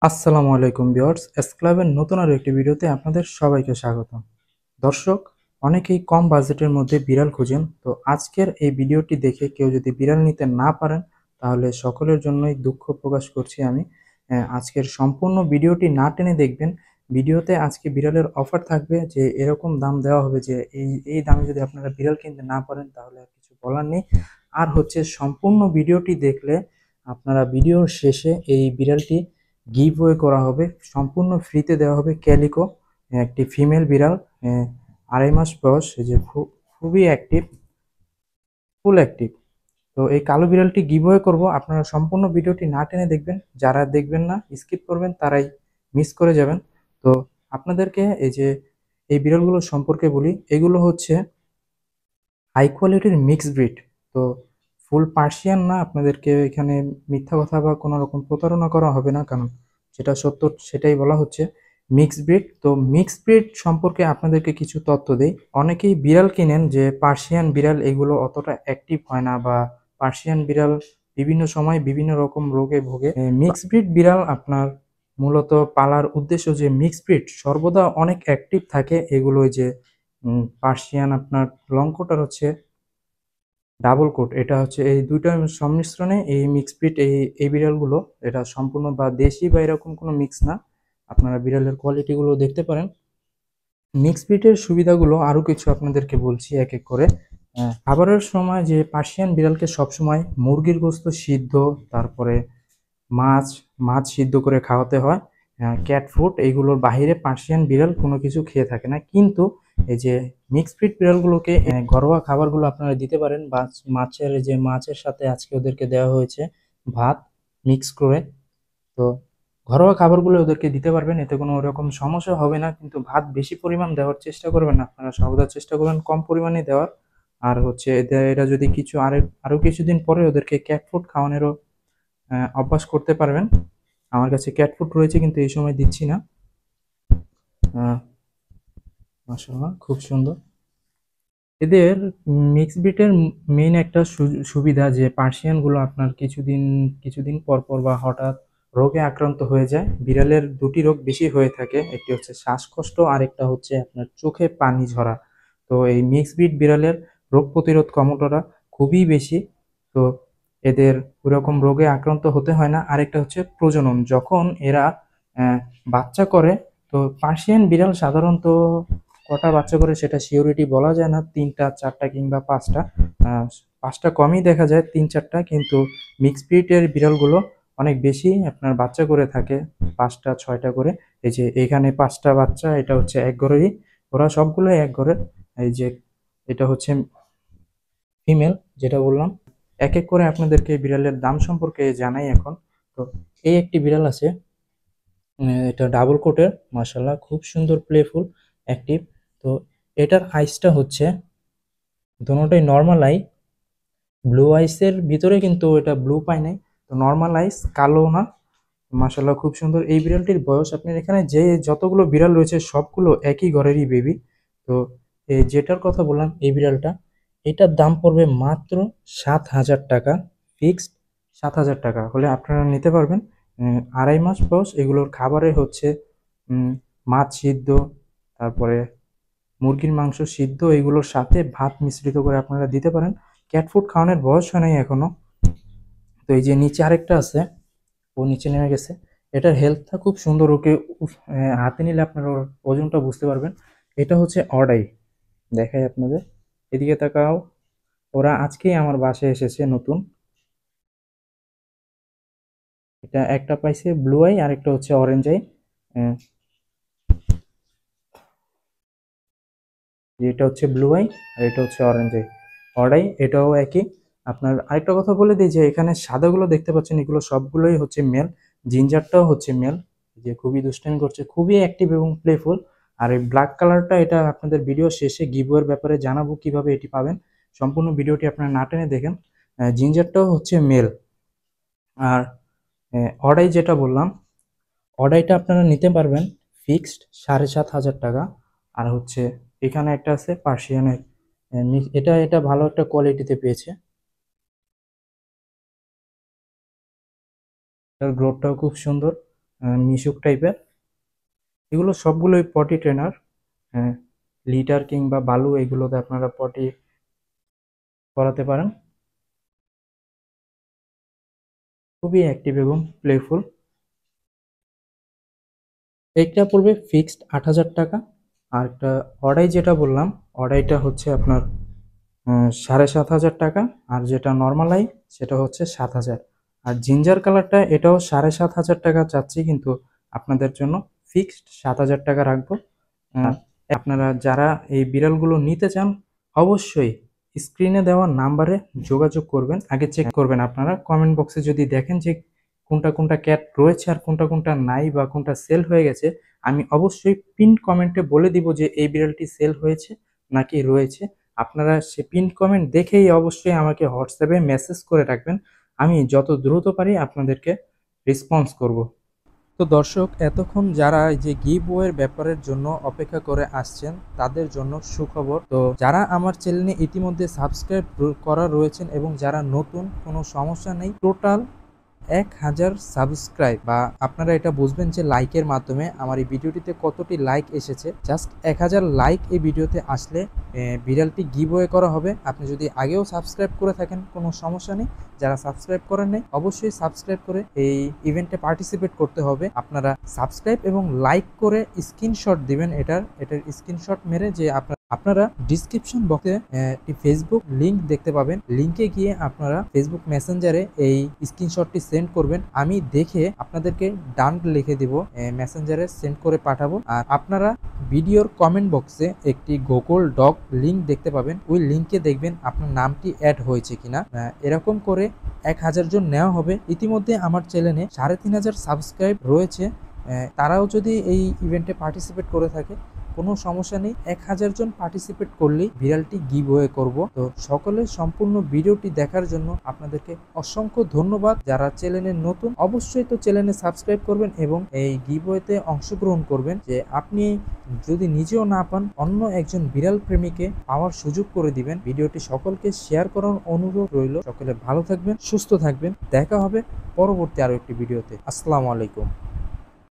আসসালামু আলাইকুম viewers, S ক্লাবের নতুন আরো একটি ভিডিওতে আপনাদের সবাইকে স্বাগত। দর্শক, অনেকেই কম বাজেটের মধ্যে বিড়াল খুঁজেন। তো আজকের এই ভিডিওটি দেখে কেউ যদি বিড়াল নিতে না পারেন, তাহলে সকলের জন্যই দুঃখ প্রকাশ করছি আমি। আজকের সম্পূর্ণ ভিডিওটি না টেনে দেখবেন। ভিডিওতে আজকে বিড়ালের অফার থাকবে, যে এরকম দাম দেওয়া হবে যে এই দামে যদি আপনারা বিড়াল কিনতে না পারেন তাহলে আর কিছু বলার নেই। আর হচ্ছে সম্পূর্ণ ভিডিওটি দেখলে আপনারা ভিডিওর শেষে এই বিড়ালটি গিভওয়ে করা হবে, সম্পূর্ণ ফ্রিতে দেওয়া হবে। ক্যালিকো, একটি ফিমেল বিড়াল, 2.5 মাস বয়স, এই যে খুবই অ্যাক্টিভ, ফুল অ্যাক্টিভ। তো এই কালো বিড়ালটি গিভওয়ে করব, আপনারা সম্পূর্ণ ভিডিওটি না টেনে দেখবেন। যারা দেখবেন না, স্কিপ করবেন, তারাই মিস করে যাবেন। তো আপনাদেরকে এই বিড়ালগুলো সম্পর্কে বলি। এগুলো হচ্ছে হাই কোয়ালিটির মিক্স ব্রিড। তো ফুল পার্সিয়ান না, আপনাদেরকে এখানে মিথ্যা কথা বা কোনো রকম প্রতারণা করা হবে না, কারণ যেটা সত্য সেটাই বলা হচ্ছে। মিক্স ব্রিড, তো মিক্স ব্রিড সম্পর্কে আপনাদেরকে কিছু তথ্য দেই। অনেকেই বিড়াল কিনেন যে পার্সিয়ান বিড়াল, এগুলো অতটা অ্যাক্টিভ হয় না, বা পার্সিয়ান বিড়াল বিভিন্ন সময় বিভিন্ন রকম রোগে ভোগে। মিক্স ব্রিড বিড়াল আপনার মূলত পালার উদ্দেশ্য, যে মিক্স ব্রিড সর্বদা অনেক অ্যাক্টিভ থাকে। এগুলো যে পার্সিয়ান আপনার লং কোট আর হচ্ছে ডাবল কোট, এটা হচ্ছে এই দুইটার সংমিশ্রণে এই মিক্স ব্রিড, এই বিড়ালগুলো। এটা সম্পূর্ণ বা দেশি বা এরকম কোনো মিক্স না। আপনারা বিড়ালের কোয়ালিটিগুলো দেখতে পারেন। মিক্স ব্রিডের সুবিধাগুলো আরও কিছু আপনাদেরকে বলছি এক এক করে। খাবারের সময় যে পার্সিয়ান বিড়ালকে সবসময় মুরগির গোস্ত সিদ্ধ, তারপরে মাছ মাছ সিদ্ধ করে খাওয়াতে হয়। ক্যাট ফুড, এইগুলোর বাইরে পার্সিয়ান বিড়াল কোনো কিছু খেয়ে থাকে না। কিন্তু এই যে মিক্স ব্রিড বিড়ালগুলোকে ঘরোয়া খাবারগুলো আপনারা দিতে পারেন। বা মাছের সাথে আজকে ওদেরকে দেওয়া হয়েছে ভাত মিক্স করে। তো ঘরোয়া খাবারগুলো ওদেরকে দিতে পারবেন, এতে কোনো ওরকম সমস্যা হবে না। কিন্তু ভাত বেশি পরিমাণ দেওয়ার চেষ্টা করবেন না, আপনারা সর্বদা চেষ্টা করবেন কম পরিমাণে দেওয়ার। আর হচ্ছে এরা যদি আরো কিছুদিন পরে ওদেরকে ক্যাট ফুড খাওয়ানোরও অভ্যাস করতে পারবেন। আমার কাছে ক্যাট ফুড রয়েছে, কিন্তু এই সময় দিচ্ছি না। মাশাআল্লাহ, খুব সুন্দর। এদের মিক্স ব্রিডের মেইন একটা সুবিধা, যে পার্সিয়ানগুলো আপনার কিছুদিন কিছুদিন পর পর বা হঠাৎ রোগে আক্রান্ত হয়ে যায়। বিড়ালের দুটি রোগ বেশি হয়ে থাকে, একটি হচ্ছে শ্বাসকষ্ট, আর একটা হচ্ছে আপনার চোখে পানি ঝরা। তো এই মিক্স ব্রিড বিড়ালের রোগ প্রতিরোধ ক্ষমতাটা খুবই বেশি। তো এদের ওরকম রোগে আক্রান্ত হতে হয় না। আরেকটা হচ্ছে প্রজনন, যখন এরা বাচ্চা করে। তো পার্সিয়ান বিড়াল সাধারণত কটা বাচ্চা করে সেটা সিওরিটি বলা যায় না, 3টা 4টা কিংবা 5টা। 5টা কমই দেখা যায়, 3 4টা। কিন্তু মিক্স ব্রিডের বিড়ালগুলো অনেক বেশি আপনার বাচ্চা করে থাকে, 5টা 6টা করে। এই যে এখানে 5টা বাচ্চা, এটা হচ্ছে এক ঘরেরই, ওরা সবগুলো এক ঘরের। এই যে এটা হচ্ছে ফিমেল, যেটা বললাম। এক এক করে আপনাদেরকে বিড়ালের দাম সম্পর্কে জানাই এখন। তো এই একটি বিড়াল আছে, এটা ডাবল কোটের, মাশাল্লাহ খুব সুন্দর, প্লেফুল, অ্যাক্টিভ। তো এটার আইসটা হচ্ছে দোনোটাই নর্মাল আই, ব্লু আইসের ভিতরে কিন্তু এটা ব্লু পাই নাই। তো নর্মাল আইস, কালো না। মাশাল্লাহ খুব সুন্দর। এই বিড়ালটির বয়স, আপনার এখানে যে যতগুলো বিড়াল রয়েছে সবগুলো একই ঘরেরই বেবি। তো এই যেটার কথা বললাম, এই বিড়ালটা, এটার দাম পড়বে মাত্র 7,000 টাকা, ফিক্সড। 7,000 টাকা হলে আপনারা নিতে পারবেন। 2.5 মাস বয়স। এগুলোর খাবারে হচ্ছে মাছ সিদ্ধ, তারপরে মুরগির মাংস সিদ্ধ, এগুলোর সাথে ভাত মিশ্রিত করে আপনারা দিতে পারেন। ক্যাট ফুড খাওয়ানোর বয়স হয় নাই এখনো। তো এই যে নিচে আরেকটা আছে, ও নিচে নেমে গেছে। এটার হেলথটা খুব সুন্দর। ওকে হাতে নিলে আপনার ওর ওজনটা বুঝতে পারবেন। এটা হচ্ছে অডাই, দেখাই আপনাদের, এদিকে তাকাও। ওরা আজকেই আমার বাসায় এসেছে নতুন। এটা একটা পাইছে ব্লু আই, আর একটা হচ্ছে অরেঞ্জ আই। এটা হচ্ছে ব্লু আই, আর এটা হচ্ছে অরেঞ্জ আই। অডাই, এটাও একই। আপনার আরেকটা কথা বলে দিই, যে এখানে সাদাগুলো দেখতে পাচ্ছেন, এগুলো সবগুলোই হচ্ছে মেল। জিঞ্জারটাও হচ্ছে মেল, যে খুবই দুষ্টামি করছে, খুবই অ্যাক্টিভ এবং প্লেফুল। আর এই ব্ল্যাক কালারটা, এটা আপনাদের ভিডিও শেষে গিভওয়ের ব্যাপারে জানাবো কিভাবে এটি পাবেন। সম্পূর্ণ ভিডিওটি আপনারা না টেনে দেখেন। জিঞ্জারটাও হচ্ছে মেল। আর অডাই যেটা বললাম, অডাইটা আপনারা নিতে পারবেন ফিক্সড 7,500 টাকা। আর হচ্ছে এখানে একটা আছে পার্সিয়ানের, এটা এটা ভালো একটা কোয়ালিটিতে পেয়েছে। এটার গ্রোথটাও খুব সুন্দর। মিশুক টাইপের। এগুলো সবগুলোই পটি ট্রেনার। হ্যাঁ, লিটার কিংবা বালু এগুলোতে আপনারা পটি করাতে পারেন। খুবই অ্যাক্টিভ এবং প্লেফুল। এইটা পড়বে ফিক্সড ৮,০০০ টাকা। আর একটা অডাই যেটা বললাম, অডাইটা হচ্ছে আপনার ৭,৫০০ টাকা। আর যেটা নর্মাল আই সেটা হচ্ছে ৭,০০০। আর জিঞ্জার কালারটা এটাও ৭,৫০০ টাকা চাচ্ছি, কিন্তু আপনাদের জন্য ফিক্সড ৭,০০০ টাকা রাখবো। আপনারা যারা এই বিড়ালগুলো নিতে চান অবশ্যই স্ক্রিনে দেওয়া নাম্বারে যোগাযোগ করবেন। আগে চেক করবেন আপনারা কমেন্ট বক্সে, যদি দেখেন যে কোনটা কোনটা ক্যাট রয়েছে আর কোনটা কোনটা নাই বা কোনটা সেল হয়ে গেছে, আমি অবশ্যই পিন কমেন্টে বলে দিব যে এই বিড়ালটি সেল হয়েছে নাকি রয়েছে। আপনারা সে পিন কমেন্ট দেখেই অবশ্যই আমাকে হোয়াটসঅ্যাপে মেসেজ করে রাখবেন। আমি যত দ্রুত পারি আপনাদেরকে রেসপন্স করব। তো দর্শক, এতক্ষণ যারা এই যে গিভ ওয়ের ব্যাপারের জন্য অপেক্ষা করে আসছেন তাদের জন্য সুখবর। তো যারা আমার চ্যানেলে ইতিমধ্যে সাবস্ক্রাইব করা রয়েছেন এবং যারা নতুন, কোনো সমস্যা নেই। টোটাল ১,০০০ সাবস্ক্রাইব, বা আপনারা এটা বুঝবেন যে লাইকের মাধ্যমে আমার এই ভিডিওটিতে কতটি লাইক এসেছে। জাস্ট ১,০০০ লাইক এই ভিডিওতে আসলে বিড়ালটি গিভওয়ে করা হবে। আপনি যদি আগেও সাবস্ক্রাইব করে থাকেন কোনো সমস্যা নেই, যারা সাবস্ক্রাইব করেন নাই অবশ্যই সাবস্ক্রাইব করে এই ইভেন্টে পার্টিসিপেট করতে হবে। আপনারা সাবস্ক্রাইব এবং লাইক করে স্ক্রিনশট দিবেন। এটার স্ক্রিনশট মেরে যে আপনারা ডিসক্রিপশন বক্সে একটি ফেসবুক লিংক দেখতে পাবেন। লিংকে গিয়ে আপনারা ফেসবুক মেসেঞ্জারে এই স্ক্রিনশটটি সেন্ড করবেন। আমি দেখে আপনাদেরকে ডান লিখে দিব, মেসেঞ্জারে সেন্ড করে পাঠাবো। আর আপনারা ভিডিওর কমেন্ট বক্সে একটি গুগল ডক লিংক দেখতে পাবেন। ওই লিংকে দেখবেন আপনার নামটি অ্যাড হয়েছে কিনা। এরকম করে ১,০০০ জন নেওয়া হবে। ইতিমধ্যে আমার চ্যানেলে ৩৫০০ সাবস্ক্রাইব রয়েছে। তারাও যদি এই ইভেন্টে পার্টিসিপেট করে থাকে কোনো সমস্যা নেই। ১,০০০ জন পার্টিসিপেট করলেই বিড়ালটি গিভওয়ে করব। তো সকলে সম্পূর্ণ ভিডিওটি দেখার জন্য আপনাদেরকে অসংখ্য ধন্যবাদ। যারা চ্যানেলে নতুন অবশ্যই তো চ্যানেলে সাবস্ক্রাইব করবেন এবং এই গিভওয়েতে অংশগ্রহণ করবেন, যে আপনি যদি নিজেও না পান অন্য একজন বিড়াল প্রেমীকে পাওয়ার সুযোগ করে দিবেন। ভিডিওটি সকলকে শেয়ার করার অনুরোধ রইল। সকলে ভালো থাকবেন, সুস্থ থাকবেন। দেখা হবে পরবর্তী আরো একটি ভিডিওতে। আসসালামু আলাইকুম।